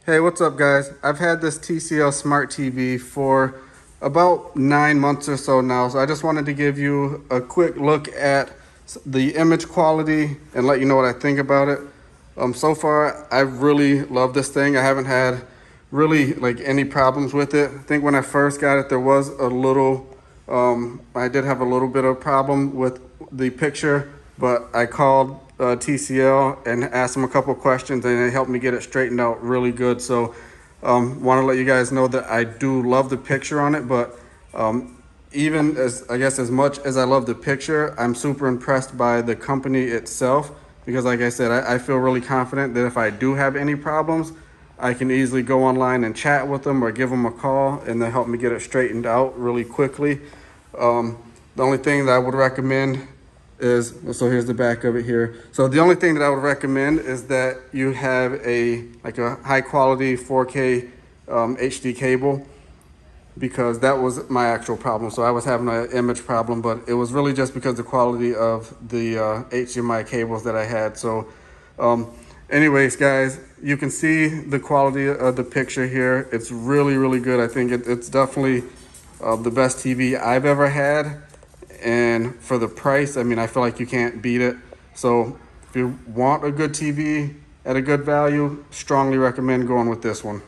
Hey, what's up guys? I've had this TCL Smart TV for about 9 months or so now, so I just wanted to give you a quick look at the image quality and let you know what I think about it. So far, I really love this thing. I haven't had really like any problems with it. I think when I first got it, there was a little, I did have a little bit of problem with the picture, but I called TCL and asked them a couple of questions and they helped me get it straightened out really good. So want to let you guys know that I do love the picture on it, but even as I guess as much as I love the picture, I'm super impressed by the company itself because like I said, I feel really confident that if I do have any problems, I can easily go online and chat with them or give them a call and they'll help me get it straightened out really quickly. The only thing that I would recommend is, so here's the back of it here. So the only thing that I would recommend is that you have a high quality 4K HD cable, because that was my actual problem. So I was having an image problem, but it was really just because the quality of the HDMI cables that I had. So anyways, guys, you can see the quality of the picture here. It's really, really good. I think it's definitely the best TV I've ever had. And for the price, I mean, I feel like you can't beat it. So if you want a good TV at a good value, strongly recommend going with this one.